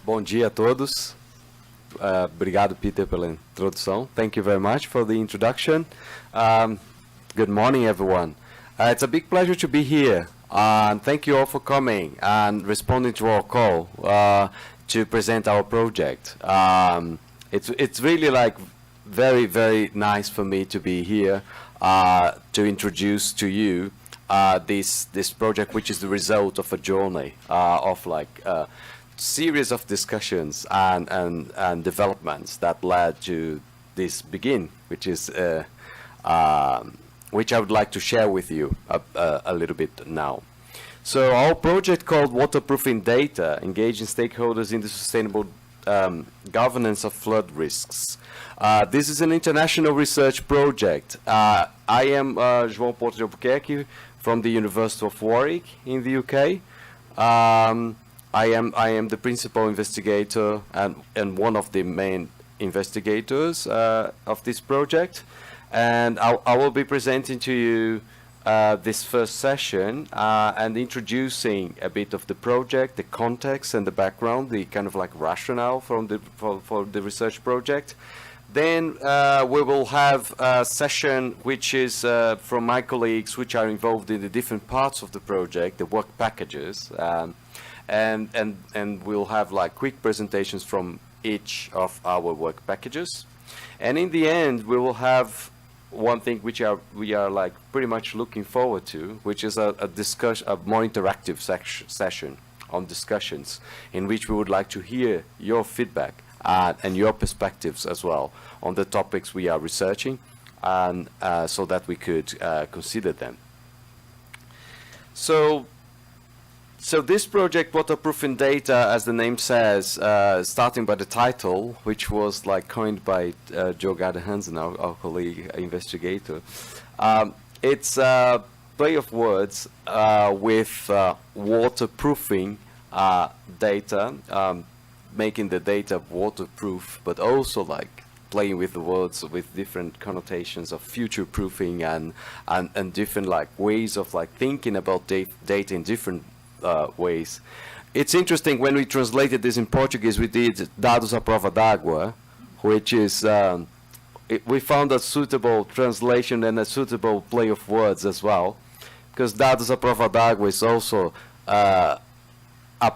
Bom dia a todos. Obrigado, Peter, pela introdução. Thank you very much for the introduction. Good morning, everyone. It's a big pleasure to be here. Thank you all for coming and responding to our call to present our project. It's really like very, very nice for me to be here to introduce to you this project, which is the result of a journey of like series of discussions and developments that led to this begin, which is which I would like to share with you a little bit now. So our project called Waterproofing Data, engaging stakeholders in the sustainable governance of flood risks. This is an international research project. I am João Porto de Albuquerque from the University of Warwick in the UK. I am the principal investigator and one of the main investigators of this project, and I will be presenting to you this first session and introducing a bit of the project, the context and the background, the kind of like rationale from for the research project. Then we will have a session which is from my colleagues which are involved in the different parts of the project, the work packages, and we'll have like quick presentations from each of our work packages. And in the end, we will have one thing which we are like pretty much looking forward to, which is a more interactive session on discussions in which we would like to hear your feedback and your perspectives as well on the topics we are researching, and so that we could consider them. So this project, Waterproofing Data, as the name says, starting by the title, which was like coined by Joe Hansen, our colleague investigator. It's a play of words with waterproofing data, making the data waterproof, but also like playing with the words with different connotations of future-proofing and different like ways of like thinking about data in different ways. It's interesting, when we translated this in Portuguese, we did Dados à prova d'água, which is we found a suitable translation and a suitable play of words as well, because Dados à prova d'água is also a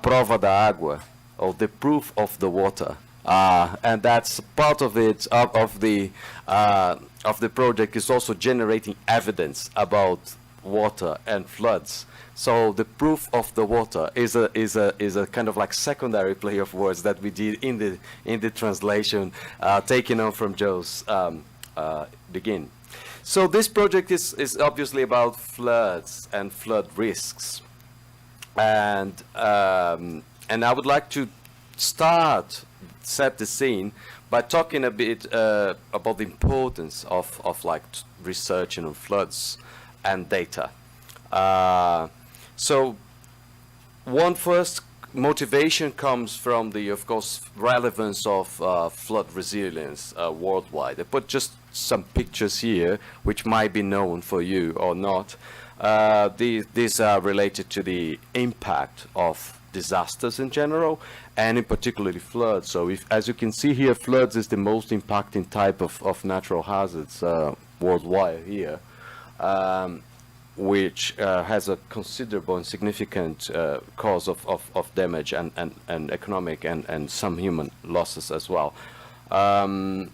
prova da água, or the proof of the water, and that's part of it of the project, is also generating evidence about water and floods. So the proof of the water is a kind of like secondary play of words that we did in the translation, taken on from Joe's begin. So this project is obviously about floods and flood risks, and I would like to set the scene by talking a bit about the importance of like researching on floods and data. So one first motivation comes from the, of course, relevance of flood resilience worldwide. I put just some pictures here which might be known for you or not. These are related to the impact of disasters in general, and in particularly floods. So as you can see here, floods is the most impacting type of natural hazards worldwide here. Which has a considerable and significant cause of damage and economic and some human losses as well. And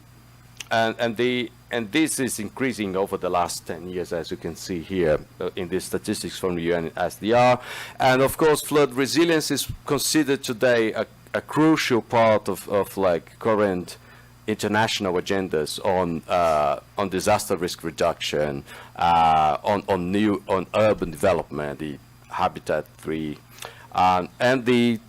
this is increasing over the last 10 years, as you can see here in the statistics from the UNSDR. And of course, flood resilience is considered today a crucial part of like current international agendas on disaster risk reduction, on urban development, the Habitat 3, and the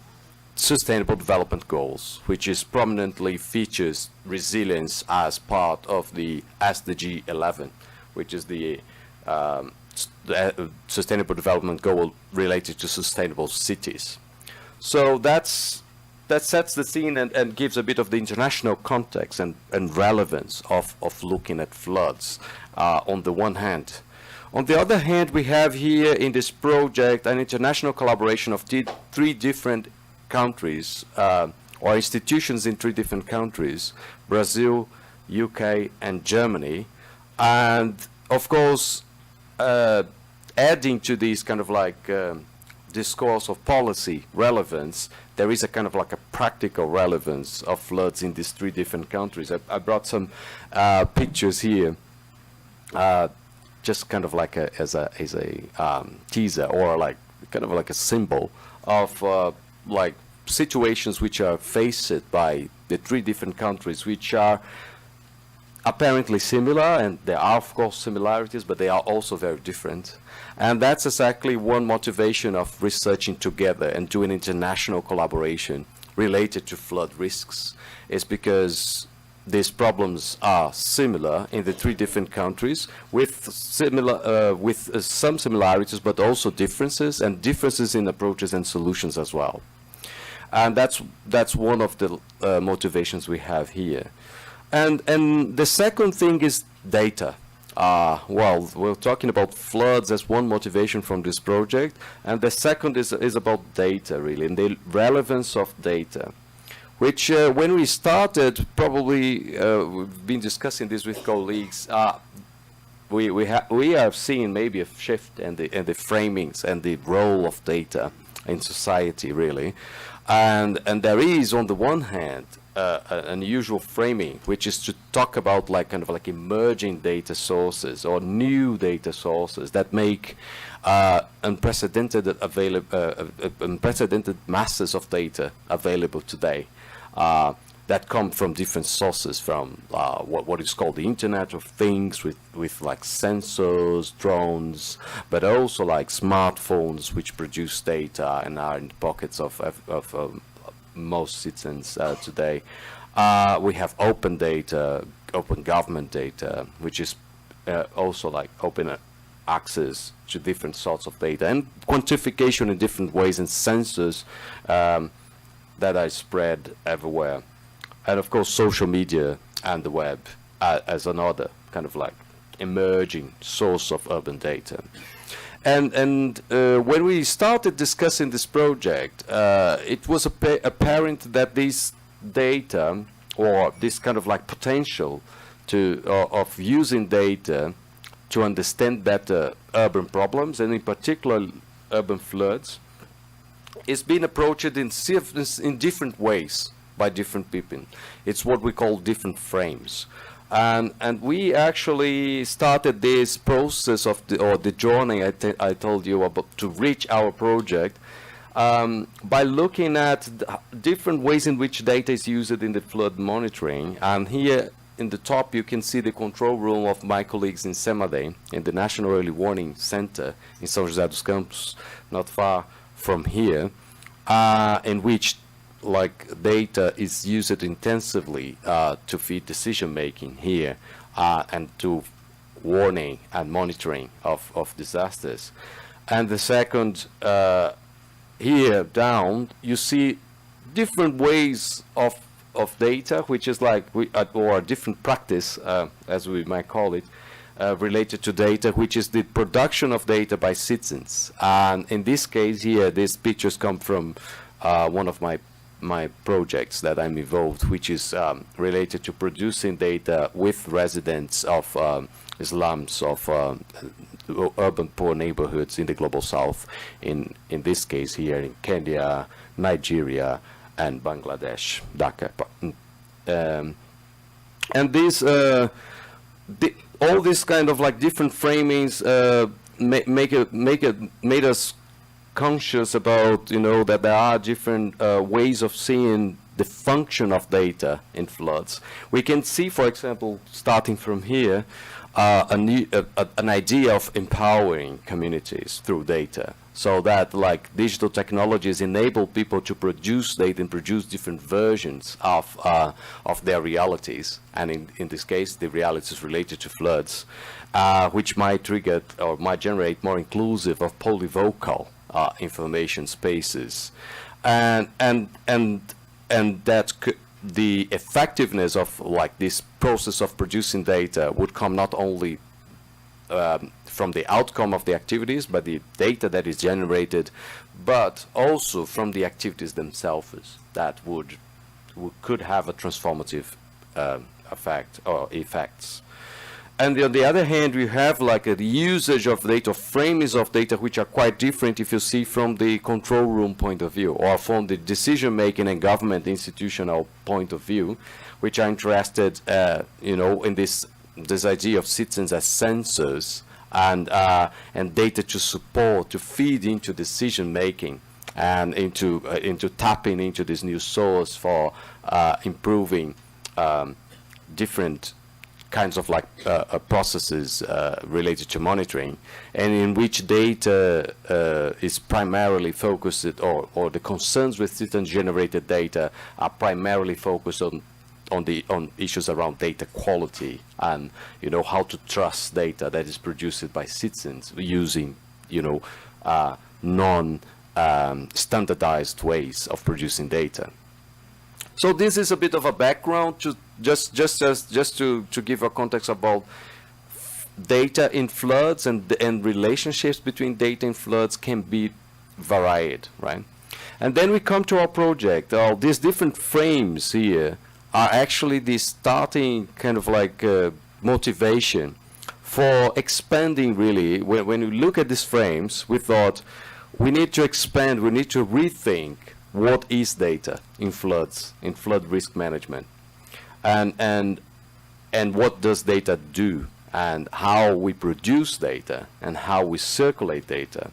Sustainable Development Goals, which is prominently features resilience as part of the SDG 11, which is the Sustainable Development Goal related to sustainable cities. So that sets the scene and gives a bit of the international context and relevance of looking at floods on the one hand. On the other hand, we have here in this project an international collaboration of three different countries or institutions in 3 different countries, Brazil, UK, and Germany. And of course, adding to these kind of like discourse of policy relevance, there is a kind of like a practical relevance of floods in these 3 different countries. I brought some pictures here, just kind of like as a teaser, or like kind of like a symbol of like situations which are faced by the 3 different countries, which are apparently similar, and there are of course similarities, but they are also very different. And that's exactly one motivation of researching together and doing international collaboration related to flood risks, is because these problems are similar in the 3 different countries, with similar some similarities, but also differences, and differences in approaches and solutions as well. And that's one of the motivations we have here. And the second thing is data. Well, we're talking about floods as one motivation from this project, and the second is about data, really, and the relevance of data, which when we started, probably we've been discussing this with colleagues, we have seen maybe a shift in the framings and the role of data in society, really. And there is, on the one hand, an unusual framing, which is to talk about like kind of like emerging data sources or new data sources that make unprecedented masses of data available today, that come from different sources, from what is called the Internet of Things, with like sensors, drones, but also like smartphones which produce data and are in the pockets of most citizens today. We have open data, open government data, which is also like open access to different sorts of data, and quantification in different ways, and sensors that are spread everywhere. And of course, social media and the web as another kind of like emerging source of urban data. And when we started discussing this project, it was apparent that this data, or this kind of like potential of using data to understand better urban problems, and in particular urban floods, is being approached in different ways by different people. It's what we call different frames. And we actually started this process of the journey I told you about to reach our project by looking at different ways in which data is used in the flood monitoring. And here in the top you can see the control room of my colleagues in SEMADEM, in the National Early Warning Center in São José dos Campos, not far from here, in which like data is used intensively to feed decision making here, and to warning and monitoring of disasters. And the second, here down you see different ways of data, which is like or different practice, as we might call it, related to data, which is the production of data by citizens. And in this case here, these pictures come from one of my projects that I'm involved, which is related to producing data with residents of slums, of urban poor neighborhoods in the global south, in this case here in Kenya, Nigeria, and Bangladesh, Dhaka. And this, all these kind of like different framings made us conscious about, that there are different ways of seeing the function of data in floods. We can see, for example, starting from here, an idea of empowering communities through data, so that like digital technologies enable people to produce data and produce different versions of their realities, and in this case the realities related to floods, which might trigger or might generate more inclusive or polyvocal information spaces, and that the effectiveness of like this process of producing data would come not only from the outcome of the activities, but the data that is generated, but also from the activities themselves that would could have a transformative effect or effects. And on the other hand, we have like a usage of data, framings of data, which are quite different if you see from the control room point of view, or from the decision-making and government institutional point of view, which are interested, in this idea of citizens as sensors and data to support, to feed into decision-making and into tapping into this new source for improving different kinds of processes related to monitoring, and in which data is primarily focused, or the concerns with citizen-generated data are primarily focused on issues around data quality and how to trust data that is produced by citizens using non-standardized ways of producing data. So this is a bit of a background to just to give a context about data in floods, and relationships between data and floods can be varied, right? And then we come to our project. These different frames here are actually the starting kind of motivation for expanding. Really, when you look at these frames, we thought we need to expand, we need to rethink what is data in floods, in flood risk management, and what does data do, and how we produce data, and how we circulate data.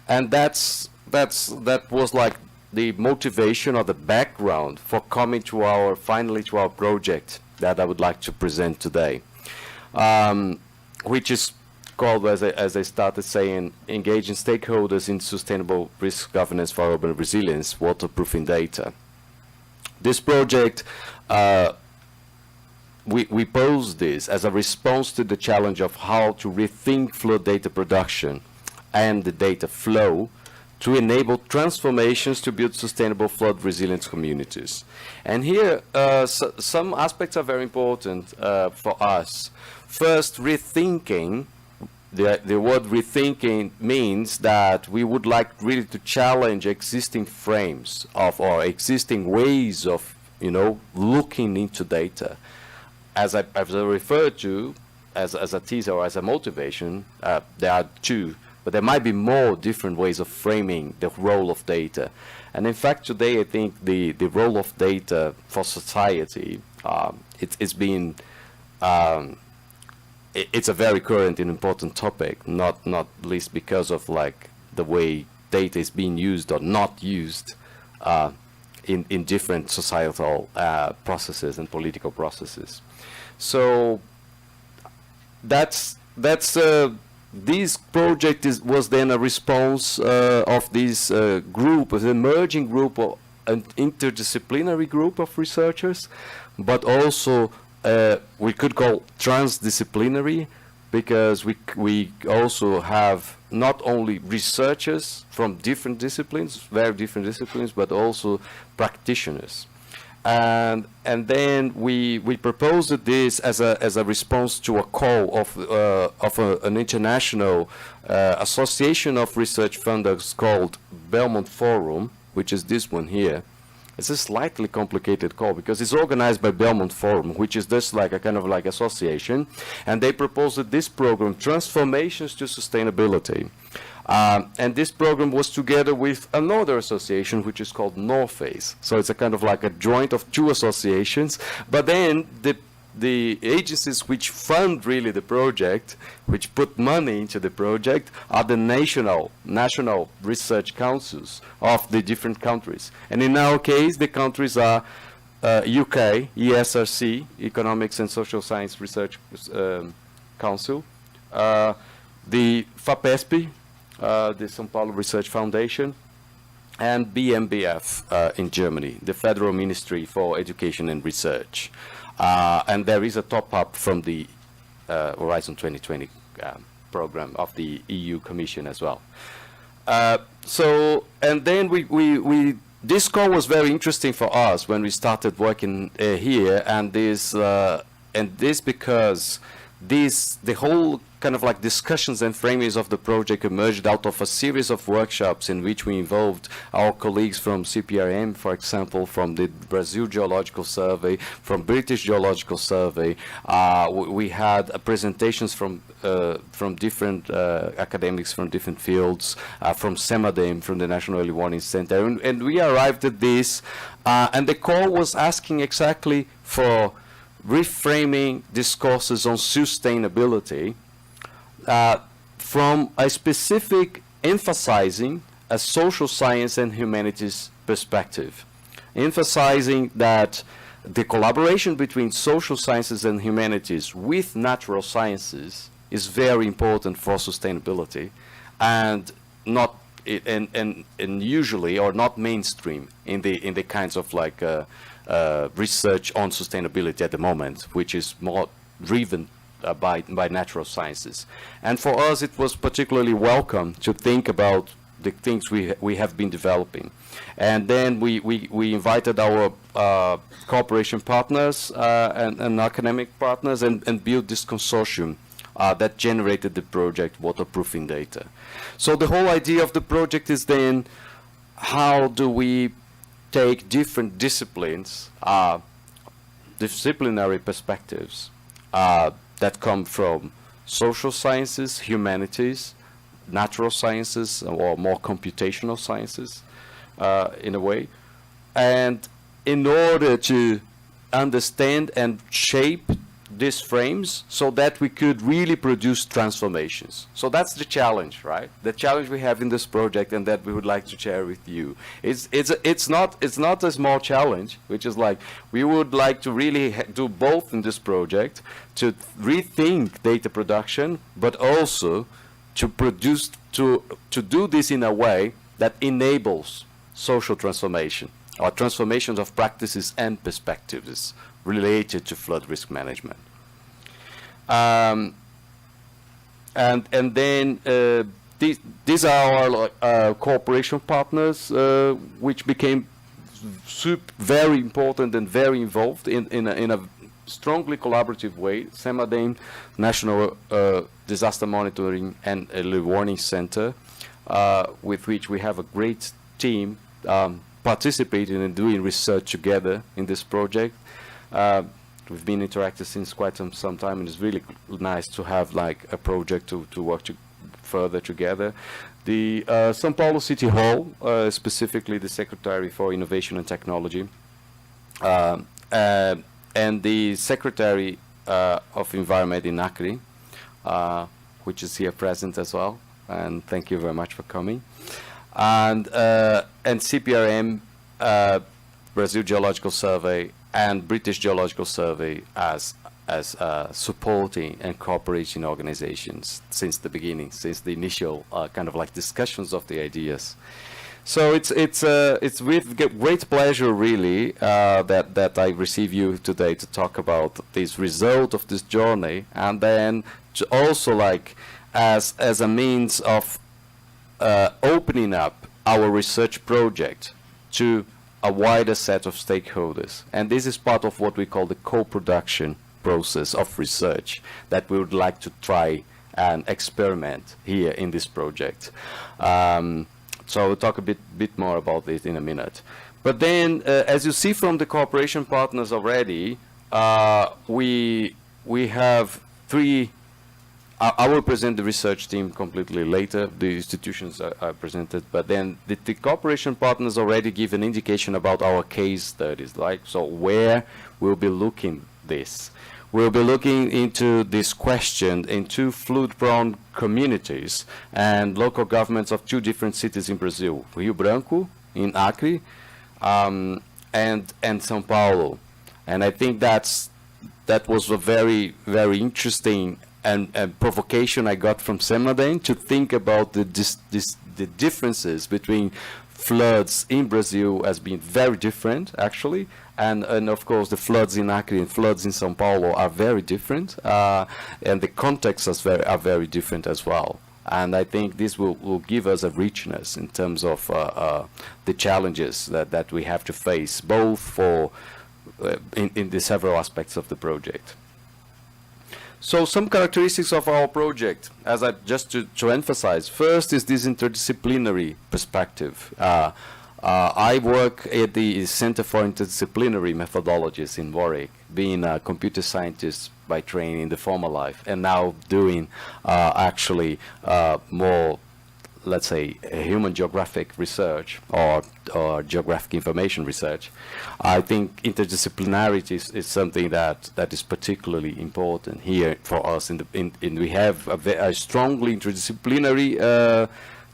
And that was like the motivation or the background for coming to finally to our project that I would like to present today, which is called, as I started saying, engaging stakeholders in sustainable risk governance for urban resilience, waterproofing data. This project, we posed this as a response to the challenge of how to rethink flood data production and the data flow to enable transformations to build sustainable flood resilient communities. And here, some aspects are very important for us. First, rethinking. The word rethinking means that we would like really to challenge existing frames or existing ways of, looking into data. As I referred to, as a teaser or as a motivation, there are two, but there might be more different ways of framing the role of data. And in fact, today I think the role of data for society, it's been it's a very current and important topic, not least because of the way data is being used or not used in different societal processes and political processes. So this project was then a response of this group, an emerging group, an interdisciplinary group of researchers, but also we could call transdisciplinary, because we also have not only researchers from different disciplines, very different disciplines, but also practitioners. And then we proposed this as a response to a call of an international association of research funders called Belmont Forum, which is this one here. It's a slightly complicated call because it's organized by Belmont Forum, which is just like a kind of association, and they proposed this program, Transformations to Sustainability. And this program was together with another association, which is called Norface. So it's a kind of a joint of two associations, but then the agencies which fund really the project, which put money into the project, are the national research councils of the different countries. And in our case, the countries are UK, ESRC, Economics and Social Science Research Council, the FAPESP, the São Paulo Research Foundation, and BMBF in Germany, the Federal Ministry for Education and Research. And there is a top-up from the Horizon 2020 program of the EU Commission as well. And then this call was very interesting for us when we started working here, and this because the whole kind of like discussions and framings of the project emerged out of a series of workshops in which we involved our colleagues from CPRM, for example, from the Brazil Geological Survey, from British Geological Survey. We had presentations from different academics from different fields, from SEMADEM, from the National Early Warning Center, and we arrived at this, and the call was asking exactly for reframing discourses on sustainability from a specific emphasizing a social science and humanities perspective, emphasizing that the collaboration between social sciences and humanities with natural sciences is very important for sustainability, and not and usually or not mainstream in the kinds of like research on sustainability at the moment, which is more driven by natural sciences. And for us, it was particularly welcome to think about the things we have been developing. And then we invited our cooperation partners and academic partners and built this consortium that generated the project Waterproofing Data. So the whole idea of the project is then, how do we take different disciplines, disciplinary perspectives that come from social sciences, humanities, natural sciences, or more computational sciences, in a way, and in order to understand and shape these frames so that we could really produce transformations. So that's the challenge, right? The challenge we have in this project, and that we would like to share with you. It's not a small challenge, which is like, we would like to really do both in this project, to rethink data production, but also to produce, to do this in a way that enables social transformation, or transformations of practices and perspectives related to flood risk management. And then these are our cooperation partners, which became very important and very involved in a strongly collaborative way. SEMADEM, National Disaster Monitoring and Early Warning Center, with which we have a great team participating and doing research together in this project. We've been interacting since quite some time, and it's really nice to have like a project to work further together. The São Paulo City Hall, specifically the Secretary for Innovation and Technology, and the Secretary of Environment in Acre, which is here present as well, and thank you very much for coming. And CPRM, Brazil Geological Survey, and British Geological Survey as supporting and cooperating organizations since the beginning, since the initial kind of like discussions of the ideas. So it's with great pleasure, really, that I receive you today to talk about this result of this journey, and then to also like as a means of opening up our research project to a wider set of stakeholders. And this is part of what we call the co-production process of research that we would like to try and experiment here in this project. So we'll talk a bit more about this in a minute. But then, as you see from the cooperation partners already, we have three. I will present the research team completely later. The institutions are presented, but then the cooperation partners already give an indication about our case studies, like, so where we'll be looking this. We'll be looking into this question in two flood-prone communities and local governments of two different cities in Brazil, Rio Branco in Acre, and São Paulo. And I think that was a very, very interesting and provocation I got from SEMADEM to think about the differences between floods in Brazil as being very different, actually, and of course the floods in Acre and floods in São Paulo are very different, and the contexts are very different as well. And I think this will give us a richness in terms of the challenges that we have to face, both for in the several aspects of the project. So some characteristics of our project, as I just to emphasize, first is this interdisciplinary perspective. I work at the Center for Interdisciplinary Methodologies in Warwick, being a computer scientist by training in the former life, and now doing actually more, let's say, human geographic research or geographic information research. I think interdisciplinarity is something that is particularly important here for us. We have a strongly interdisciplinary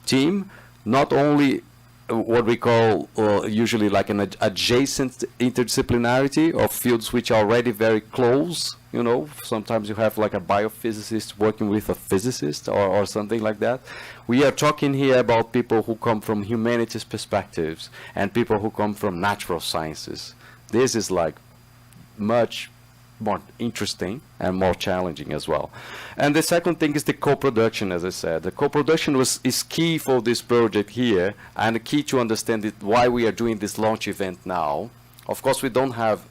team, not only what we call usually like an adjacent interdisciplinarity of fields which are already very close. You know, sometimes you have like a biophysicist working with a physicist or something like that. We are talking here about people who come from humanities perspectives and people who come from natural sciences. This is like much more interesting and more challenging as well. And the second thing is the co-production, as I said. The co-production is key for this project here, and key to understand why we are doing this launch event now. Of course, we don't have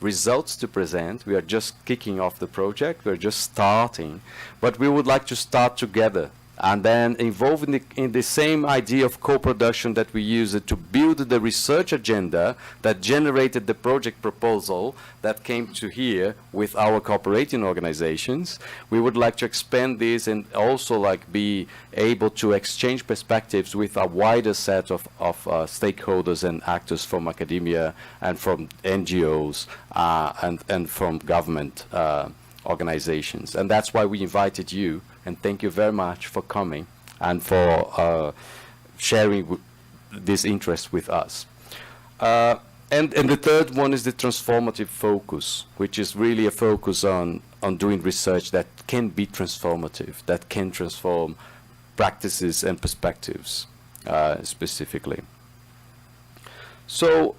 results to present. We are just kicking off the project. We're just starting. But we would like to start together and then involved in the same idea of co-production that we used to build the research agenda that generated the project proposal that came to here with our cooperating organizations. We would like to expand this and also like be able to exchange perspectives with a wider set of stakeholders and actors from academia and from NGOs and from government organizations. And that's why we invited you. And thank you very much for coming and for sharing this interest with us. And the third one is the transformative focus, which is really a focus on doing research that can be transformative, that can transform practices and perspectives specifically. So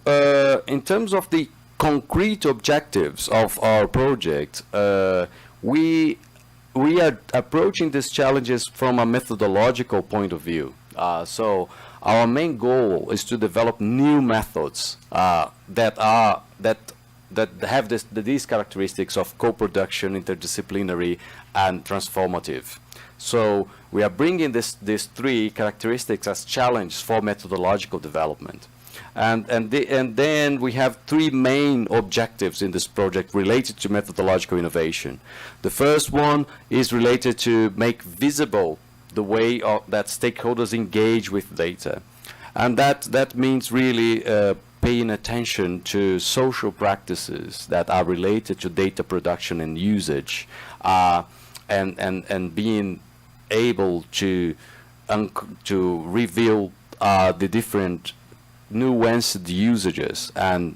in terms of the concrete objectives of our project, we are approaching these challenges from a methodological point of view. So our main goal is to develop new methods that have these characteristics of co-production, interdisciplinary, and transformative. So we are bringing these three characteristics as challenges for methodological development. And then we have three main objectives in this project related to methodological innovation. The first one is related to make visible the way that stakeholders engage with data. And that means really paying attention to social practices that are related to data production and usage, and being able to reveal the different nuanced usages and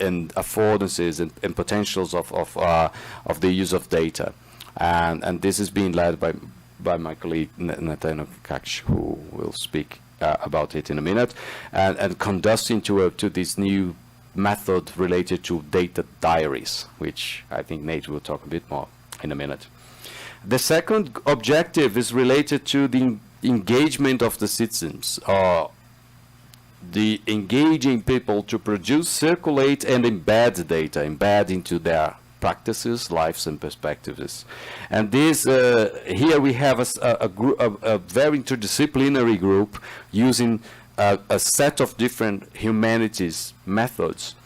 affordances and potentials of the use of data, and this is being led by my colleague Nathaniel Kach, who will speak about it in a minute, and conducting to this new method related to data diaries, which I think Nate will talk a bit more in a minute. The second objective is related to the engagement of the citizens, the engaging people to produce, circulate, and embed data, embed into their practices, lives, and perspectives. And this here we have a very interdisciplinary group using a set of different humanities methods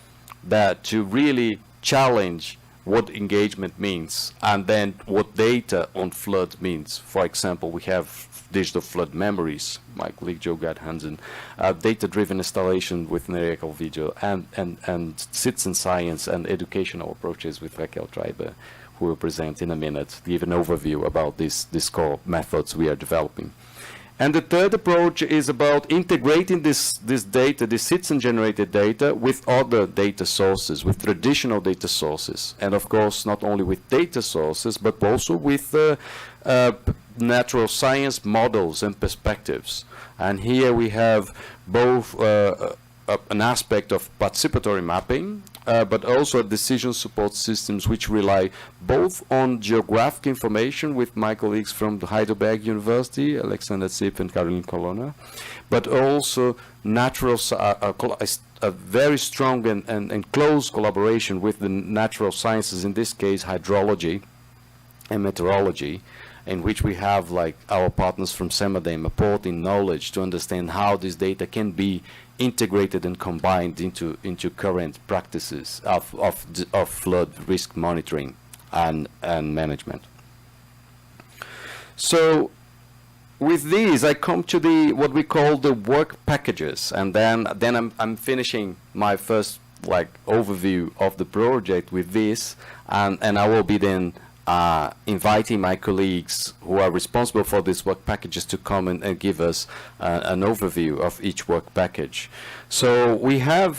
that to really challenge what engagement means and then what data on flood means. For example, we have digital flood memories, my colleague Joe Hansen, data-driven installation with numerical video, and citizen science and educational approaches with Raquel Treiber, who will present in a minute, give an overview about these core methods we are developing. And the third approach is about integrating this data, this citizen-generated data, with other data sources, with traditional data sources. And of course, not only with data sources, but also with natural science models and perspectives. And here we have both an aspect of participatory mapping, but also decision support systems which rely both on geographic information with my colleagues from the Heidelberg University, Alexander Zip and Caroline Colonna, but also a very strong and close collaboration with the natural sciences, in this case hydrology, and meteorology, in which we have like our partners from Semadem apporting knowledge to understand how this data can be integrated and combined into current practices of flood risk monitoring and management. So with these, I come to the what we call the work packages, and then I'm finishing my first like overview of the project with this, and I will be then inviting my colleagues who are responsible for these work packages to come and give us an overview of each work package. So we have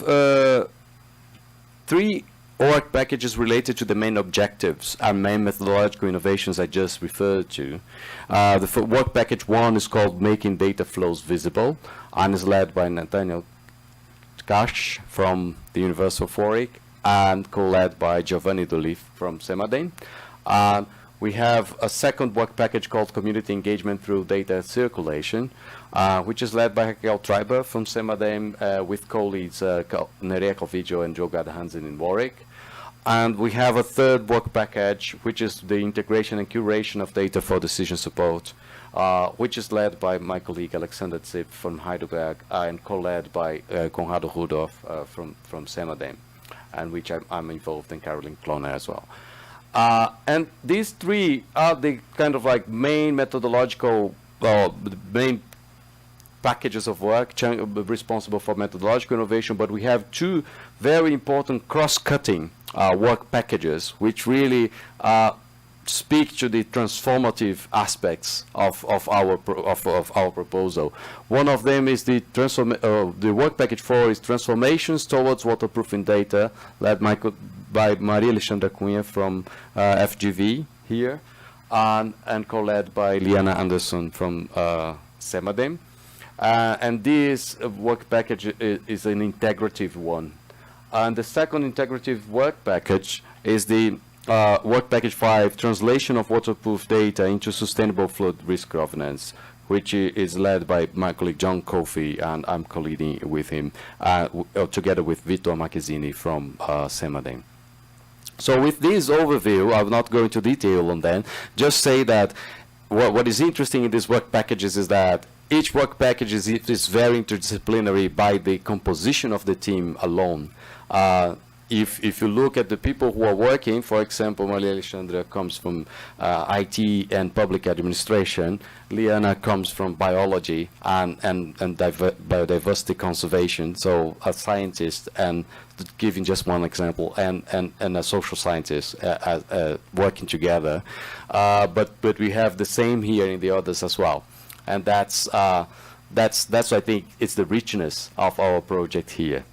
3 work packages related to the main objectives and main methodological innovations I just referred to. The work package 1 is called Making Data Flows Visible, and is led by Nathaniel Kash from the University of Warwick and co-led by Giovanni Dolif from Semadem. We have a second work package called Community Engagement Through Data Circulation, which is led by Raquel Treiber from Semadem with co-leads Nerea Calvidio and Joe Gadahansen in Warwick. And we have a third work package, which is the integration and curation of data for decision support, which is led by my colleague Alexander Zip from Heidelberg and co-led by Conrado Rudolph from Semadem, and which I'm involved in Caroline Kloner as well. And these 3 are the kind of like main methodological, main packages of work responsible for methodological innovation, but we have 2 very important cross-cutting work packages which really speak to the transformative aspects of our proposal. One of them is the work package 4 is Transformations Towards Waterproofing Data, led by Maria Alexandra Cunha from FGV here, and co-led by Liana Anderson from Semadem. And this work package is an integrative one. And the second integrative work package is the work package 5, Translation of Waterproof Data into Sustainable Flood Risk Governance, which is led by my colleague John Kofi, and I'm co-leading with him, together with Vitor Marquezini from Semadem. So with this overview, I'm not going into detail on that, just say that what is interesting in these work packages is that each work package is very interdisciplinary by the composition of the team alone. If you look at the people who are working, for example, Maria Alexandra comes from IT and public administration, Liana comes from biology and biodiversity conservation, so a scientist, and giving just one example, and a social scientist working together. But we have the same here in the others as well. And that's I think it's the richness of our project here.